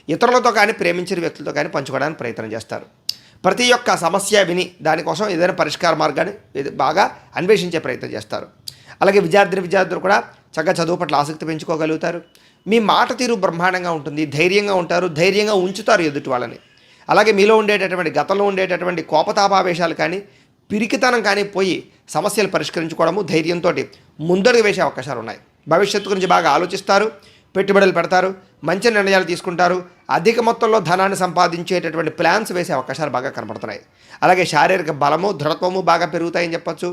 ఇతరులతో కానీ, ప్రేమించిన వ్యక్తులతో కానీ పంచుకోవడానికి ప్రయత్నం చేస్తారు. ప్రతి ఒక్క సమస్య విని దానికోసం ఏదైనా పరిష్కార మార్గాన్ని బాగా అన్వేషించే ప్రయత్నం చేస్తారు. అలాగే విద్యార్థులు కూడా చక్కగా చదువు పట్ల ఆసక్తి పెంచుకోగలుగుతారు. మీ మాట తీరు బ్రహ్మాండంగా ఉంటుంది. ధైర్యంగా ఉంటారు. ధైర్యంగా ఉంచుతారు ఎదుటి వాళ్ళని. అలాగే మీలో ఉండేటటువంటి గతంలో ఉండేటటువంటి కోపతాపావేశాలు కానీ, పిరికితనం కానీ పోయి సమస్యలు పరిష్కరించుకోవడము, ధైర్యంతో ముందడుగు వేసే అవకాశాలు ఉన్నాయి. భవిష్యత్తు గురించి బాగా ఆలోచిస్తారు. పెట్టుబడులు పెడతారు. మంచి నిర్ణయాలు తీసుకుంటారు. అధిక మొత్తంలో ధనాన్ని సంపాదించేటటువంటి ప్లాన్స్ వేసే అవకాశాలు బాగా కనపడుతున్నాయి. అలాగే శారీరక బలము, దృఢత్వము బాగా పెరుగుతాయని చెప్పచ్చు.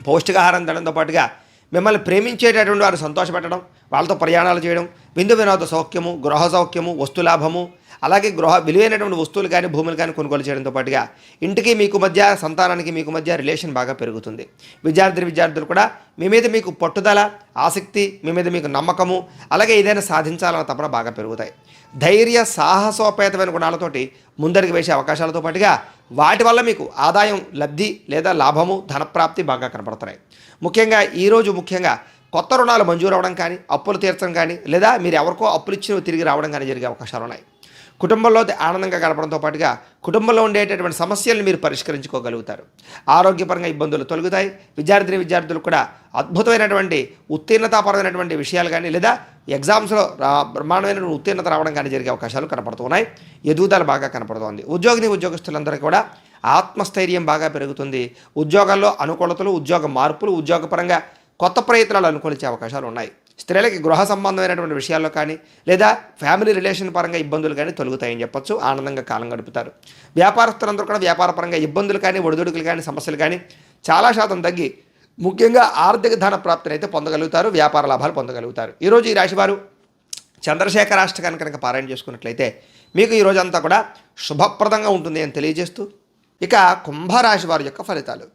పౌష్టికాహారం తినడంతో పాటుగా మిమ్మల్ని ప్రేమించేటటువంటి వారు సంతోషపెట్టడం, వాళ్ళతో ప్రయాణాలు చేయడం, విందు వినోద సౌఖ్యము, గృహ సౌఖ్యము, వస్తులాభము, అలాగే విలువైనటువంటి వస్తువులు కానీ, భూములు కానీ కొనుగోలు చేయడంతో పాటుగా ఇంటికి మీకు మధ్య, సంతానానికి మీకు మధ్య రిలేషన్ బాగా పెరుగుతుంది. విద్యార్థులు కూడా మీ మీద మీకు పట్టుదల, ఆసక్తి, మీ మీద మీకు నమ్మకము, అలాగే ఏదైనా సాధించాలన్న తపన బాగా పెరుగుతాయి. ధైర్య సాహసోపేతమైన గుణాలతోటి ముందరికి వేసే అవకాశాలతో పాటుగా వాటి వల్ల మీకు ఆదాయం, లబ్ధి లేదా లాభము, ధనప్రాప్తి బాగా కనపడుతున్నాయి. ఈరోజు ముఖ్యంగా కొత్త రుణాలు మంజూరు అవ్వడం కానీ, అప్పులు తీర్చడం కానీ, లేదా మీరు ఎవరికో అప్పులు ఇచ్చి తిరిగి రావడం కానీ జరిగే అవకాశాలు ఉన్నాయి. కుటుంబంలో ఆనందంగా గడపడంతో పాటుగా కుటుంబంలో ఉండేటటువంటి సమస్యలను మీరు పరిష్కరించుకోగలుగుతారు. ఆరోగ్యపరంగా ఇబ్బందులు తొలగుతాయి. విద్యార్థులు కూడా అద్భుతమైనటువంటి ఉత్తీర్ణతాపరమైనటువంటి విషయాలు కానీ, లేదా ఎగ్జామ్స్లో బ్రహ్మాండమైన ఉత్తీర్ణత రావడం కానీ జరిగే అవకాశాలు కనపడుతున్నాయి. ఎదుగుదల బాగా కనపడుతోంది. ఉద్యోగస్తులందరికీ కూడా ఆత్మస్థైర్యం బాగా పెరుగుతుంది. ఉద్యోగాల్లో అనుకూలతలు, ఉద్యోగ మార్పులు, ఉద్యోగపరంగా కొత్త ప్రయత్నాలు అనుకూలించే అవకాశాలు ఉన్నాయి. స్త్రీలకి గృహ సంబంధమైనటువంటి విషయాల్లో కానీ, లేదా ఫ్యామిలీ రిలేషన్ పరంగా ఇబ్బందులు కానీ తొలుగుతాయని చెప్పొచ్చు. ఆనందంగా కాలం గడుపుతారు. వ్యాపారస్తులందరూ కూడా వ్యాపారపరంగా ఇబ్బందులు కానీ, ఒడిదుడుకులు కానీ, సమస్యలు కానీ చాలా శాతం తగ్గి ముఖ్యంగా ఆర్థిక ధన ప్రాప్తిని అయితే పొందగలుగుతారు. వ్యాపార లాభాలు పొందగలుగుతారు. ఈరోజు ఈ రాశివారు చంద్రశేఖరాష్టకాన్ని కనుక పారాయణ చేసుకున్నట్లయితే మీకు ఈ రోజంతా కూడా శుభప్రదంగా ఉంటుంది అని తెలియజేస్తూ, ఇక కుంభరాశి వారి యొక్క ఫలితాలు.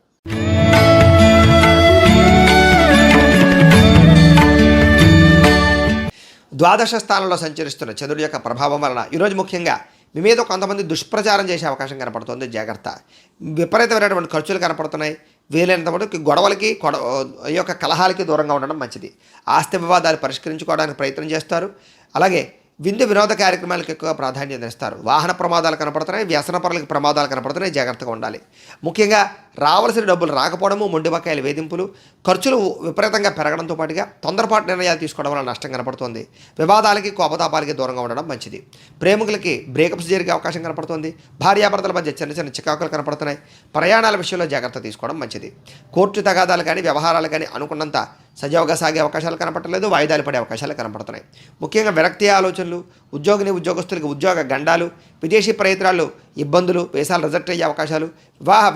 ద్వాదశ స్థానంలో సంచరిస్తున్న చంద్రుడి యొక్క ప్రభావం వలన ఈరోజు ముఖ్యంగా మీ మీద కొంతమంది దుష్ప్రచారం చేసే అవకాశం కనపడుతుంది. జాగ్రత్త. విపరీతమైనటువంటి ఖర్చులు కనపడుతున్నాయి. వీలైనంత మటుకు గొడవలకి, ఈ యొక్క కలహాలకి దూరంగా ఉండడం మంచిది. ఆస్తి వివాదాలు పరిష్కరించుకోవడానికి ప్రయత్నం చేస్తారు. అలాగే విందు వినోద కార్యక్రమాలకు ఎక్కువగా ప్రాధాన్యత ఇస్తారు. వాహన ప్రమాదాలు కనపడుతున్నాయి. వ్యసనపరులకు ప్రమాదాలు కనపడుతున్నాయి. జాగ్రత్తగా ఉండాలి. ముఖ్యంగా రావాల్సిన డబ్బులు రాకపోవడము, మొండి బకాయిల వేధింపులు, ఖర్చులు విపరీతంగా పెరగడంతో పాటుగా తొందరపాటు నిర్ణయాలు తీసుకోవడం వల్ల నష్టం కనపడుతుంది. వివాదాలకి, కోపతాపాలకి దూరంగా ఉండడం మంచిది. ప్రేమికులకి బ్రేకప్స్ జరిగే అవకాశం కనపడుతుంది. భార్యాభర్తల మధ్య చిన్న చిన్న చికాకులు కనపడుతున్నాయి. ప్రయాణాల విషయంలో జాగ్రత్త తీసుకోవడం మంచిది. కోర్టు తగాదాలు కానీ, వ్యవహారాలు కానీ అనుకున్నంత సజావుగా సాగే అవకాశాలు కనపడలేదు. వాయిదాలు పడే అవకాశాలు కనపడుతున్నాయి. ముఖ్యంగా విరక్తి ఆలోచనలు, ఉద్యోగస్తులకు ఉద్యోగ గండాలు, విదేశీ ప్రయత్నాలు, ఇబ్బందులు, వేసాలు రిజెక్ట్ అయ్యే అవకాశాలు,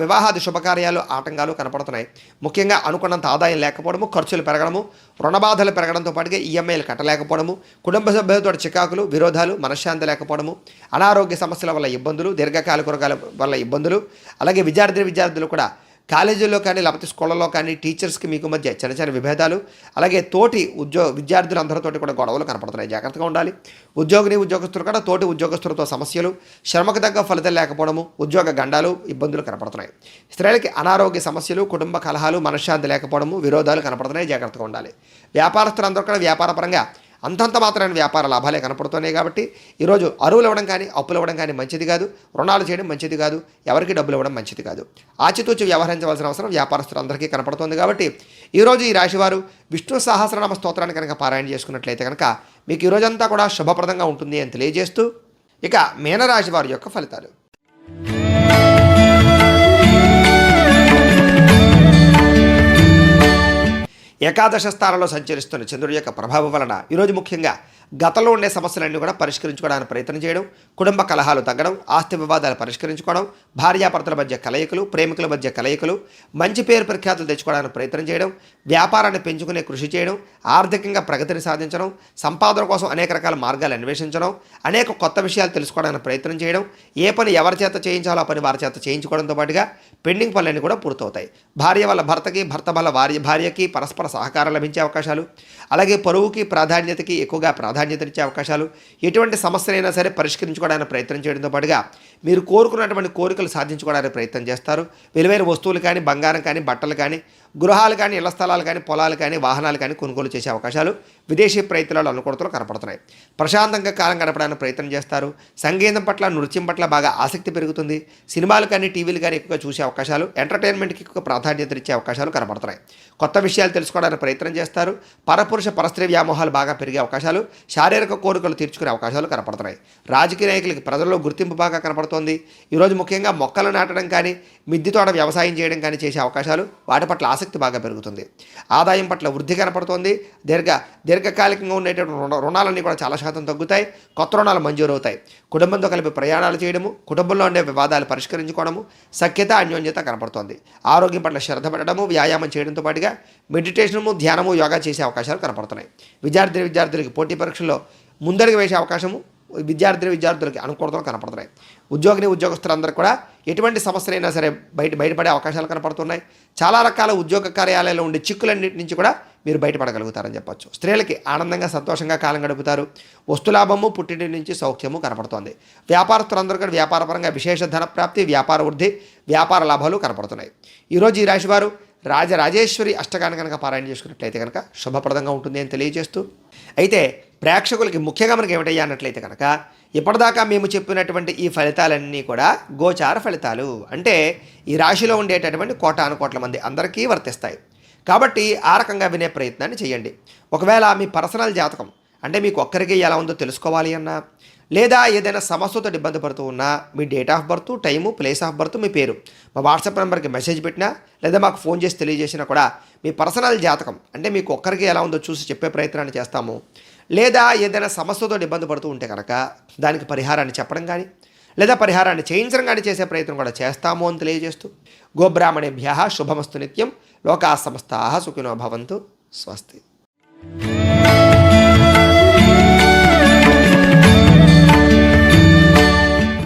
వివాహాది శుభకార్యాలు, ఆటంకాలు కనపడుతున్నాయి. ముఖ్యంగా అనుకున్నంత ఆదాయం లేకపోవడము, ఖర్చులు పెరగడము, రుణబాధలు పెరగడంతో పాటుగా ఈఎంఐలు కట్టలేకపోవడము, కుటుంబ సభ్యులతో చికాకులు, విరోధాలు, మనశ్శాంతి లేకపోవడము, అనారోగ్య సమస్యల వల్ల ఇబ్బందులు, దీర్ఘకాలిక రోగాల వల్ల ఇబ్బందులు, అలాగే విద్యార్థులు కూడా కాలేజీల్లో కానీ, లేకపోతే స్కూళ్ళలో కానీ టీచర్స్కి మీకు మధ్య చిన్న చిన్న విభేదాలు, అలాగే తోటి విద్యార్థులందరితోటి కూడా గొడవలు కనపడుతున్నాయి. జాగ్రత్తగా ఉండాలి. ఉద్యోగస్తులు కూడా తోటి ఉద్యోగస్తులతో సమస్యలు, శ్రమకు తగ్గ ఫలితం లేకపోవడము, ఉద్యోగ గండాలు, ఇబ్బందులు కనపడుతున్నాయి. స్త్రీలకి అనారోగ్య సమస్యలు, కుటుంబ కలహాలు, మనశ్శాంతి లేకపోవడము, విరోధాలు కనపడుతున్నాయి. జాగ్రత్తగా ఉండాలి. వ్యాపారస్తులందరూ కూడా వ్యాపారపరంగా అంతంత మాత్రమైన వ్యాపార లాభాలే కనపడుతున్నాయి కాబట్టి ఈరోజు అరువులు ఇవ్వడం కానీ అప్పులు ఇవ్వడం కానీ మంచిది కాదు, రుణాలు చేయడం మంచిది కాదు, ఎవరికి డబ్బులు ఇవ్వడం మంచిది కాదు. ఆచితూచి వ్యవహరించవలసిన అవసరం వ్యాపారస్తులందరికీ కనపడుతుంది. కాబట్టి ఈరోజు ఈ రాశివారు విష్ణు సహస్రనామ స్తోత్రాన్ని కనుక పారాయణ చేసుకున్నట్లయితే కనుక మీకు ఈ రోజంతా కూడా శుభప్రదంగా ఉంటుంది అని తెలియజేస్తూ ఇక మీనరాశి వారి యొక్క ఫలితాలు. ఏకాదశ స్థానంలో సంచరిస్తున్న చంద్రుడి యొక్క ప్రభావం వలన ఈరోజు ముఖ్యంగా గతంలో ఉండే సమస్యలన్నీ కూడా పరిష్కరించుకోవడానికి ప్రయత్నం చేయడం, కుటుంబ కలహాలు తగ్గడం, ఆస్తి వివాదాలు పరిష్కరించుకోవడం, భార్యాభర్తల మధ్య కలయికలు, ప్రేమికుల మధ్య కలయికలు, మంచి పేరు ప్రఖ్యాతులు తెచ్చుకోవడానికి ప్రయత్నం చేయడం, వ్యాపారాన్ని పెంచుకునే కృషి చేయడం, ఆర్థికంగా ప్రగతిని సాధించడం, సంపాదన కోసం అనేక రకాల మార్గాలు అన్వేషించడం, అనేక కొత్త విషయాలు తెలుసుకోవడానికి ప్రయత్నం చేయడం, ఏ పని ఎవరి చేత చేయించాలో ఆ పని వారి చేత చేయించుకోవడంతో పాటుగా పెండింగ్ పనులన్నీ కూడా పూర్తవుతాయి. భార్య వల్ల భర్తకి, భర్త వల్ల భార్యకి పరస్పర సహకారం లభించే అవకాశాలు, అలాగే పరువుకి ప్రాధాన్యతకి ఎక్కువగా ప్రాధాన్యతనిచ్చే అవకాశాలు, ఎటువంటి సమస్యలైనా సరే పరిష్కరించుకోవడానికి ప్రయత్నం చేయడంతో పాటుగా మీరు కోరుకున్నటువంటి కోరికలు సాధించుకోవడానికి ప్రయత్నం చేస్తారు. విలువైన వస్తువులు కానీ, బంగారం కానీ, బట్టలు కానీ, గృహాలు కానీ, ఇళ్ల స్థలాలు కానీ, పొలాలు కానీ, వాహనాలు కానీ కొనుగోలు చేసే అవకాశాలు, విదేశీ ప్రయత్నాలు అనుకూలతలు కనపడుతున్నాయి. ప్రశాంతంగా కాలం గడపడానికి ప్రయత్నం చేస్తారు. సంగీతం పట్ల, నృత్యం పట్ల బాగా ఆసక్తి పెరుగుతుంది. సినిమాలు కానీ, టీవీలు కానీ ఎక్కువగా చూసే అవకాశాలు, ఎంటర్టైన్మెంట్కి ఎక్కువ ప్రాధాన్యతనిచ్చే అవకాశాలు కనపడుతున్నాయి. కొత్త విషయాలు తెలుసుకోవడానికి ప్రయత్నం చేస్తారు. పరపురుష పరస్త్రీ వ్యామోహాలు బాగా పెరిగే అవకాశాలు, శారీరక కోరికలు తీర్చుకునే అవకాశాలు కనపడుతున్నాయి. రాజకీయ నాయకులకి ప్రజల్లో గుర్తింపు బాగా కనపడుతోంది. ఈరోజు ముఖ్యంగా మొక్కలు నాటడం కానీ, మిద్దె తోట వ్యవసాయం చేయడం కానీ చేసే అవకాశాలు, వాటి పట్ల ఆసక్తి బాగా పెరుగుతుంది. ఆదాయం పట్ల వృద్ధి కనపడుతోంది. దీర్ఘకాలికంగా ఉండేటువంటి రుణాలన్నీ కూడా చాలా శాతం తగ్గుతాయి. కొత్త రుణాలు మంజూరు అవుతాయి. కుటుంబంతో కలిపి ప్రయాణాలు చేయడము, కుటుంబంలో ఉండే వివాదాలు పరిష్కరించుకోవడము, సఖ్యత, అన్యోన్యత కనపడుతోంది. ఆరోగ్యం పట్ల శ్రద్ధ పెట్టడము, వ్యాయామం చేయడంతో పాటుగా మెడిటేషను, ధ్యానము, యోగా చేసే అవకాశాలు కనపడుతున్నాయి. విద్యార్థులకి పోటీ పరీక్షల్లో ముందడుగు వేసే అవకాశము, విద్యార్థులకి అనుకూలతలు కనపడుతున్నాయి. ఉద్యోగస్తులందరూ కూడా ఎటువంటి సమస్యలైనా సరే బయటపడే అవకాశాలు కనపడుతున్నాయి. చాలా రకాల ఉద్యోగ కార్యాలయాల్లో ఉండే చిక్కులన్నింటి నుంచి కూడా మీరు బయటపడగలుగుతారని చెప్పొచ్చు. స్త్రీలకి ఆనందంగా, సంతోషంగా కాలం గడుపుతారు. వస్తులాభము, పుట్టింటి నుంచి సౌఖ్యము కనపడుతోంది. వ్యాపారస్తులందరూ కూడా వ్యాపారపరంగా విశేష ధన ప్రాప్తి, వ్యాపార వృద్ధి, వ్యాపార లాభాలు కనపడుతున్నాయి. ఈరోజు ఈ రాశివారు రాజరాజేశ్వరి అష్టకాన్ని కనుక పారాయణ చేసుకున్నట్లయితే కనుక శుభప్రదంగా ఉంటుంది అని తెలియజేస్తూ, అయితే ప్రేక్షకులకి ముఖ్యంగా మనకి ఏమిటయ్యా అన్నట్లయితే కనుక ఇప్పటిదాకా మేము చెప్పినటువంటి ఈ ఫలితాలన్నీ కూడా గోచార ఫలితాలు, అంటే ఈ రాశిలో ఉండేటటువంటి కోటానుకోట్ల మంది అందరికీ వర్తిస్తాయి. కాబట్టి ఆ రకంగా వినే ప్రయత్నాన్ని చేయండి. ఒకవేళ మీ పర్సనల్ జాతకం అంటే మీకు ఒక్కరికి ఎలా ఉందో తెలుసుకోవాలి అన్నా, లేదా ఏదైనా సమస్యతో ఇబ్బంది పడుతూ ఉన్నా మీ date of birth, time, place of birth, మీ పేరు మా వాట్సాప్ నెంబర్కి మెసేజ్ పెట్టినా, లేదా మాకు ఫోన్ చేసి తెలియజేసినా కూడా మీ పర్సనల్ జాతకం అంటే మీకు ఒక్కరికి ఎలా ఉందో చూసి చెప్పే ప్రయత్నాన్ని చేస్తాము. లేదా ఏదైనా సమస్యతో ఇబ్బంది పడుతూ ఉంటే కనుక దానికి పరిహారాన్ని చెప్పడం కానీ, లేదా పరిహారాన్ని చేయించడం కానీ చేసే ప్రయత్నం కూడా చేస్తాము అని తెలియజేస్తూ, గోబ్రాహ్మణేభ్యః శుభమస్తు నిత్యం, లోకాః సమస్తాః సుఖినో భవంతు. స్వస్తి.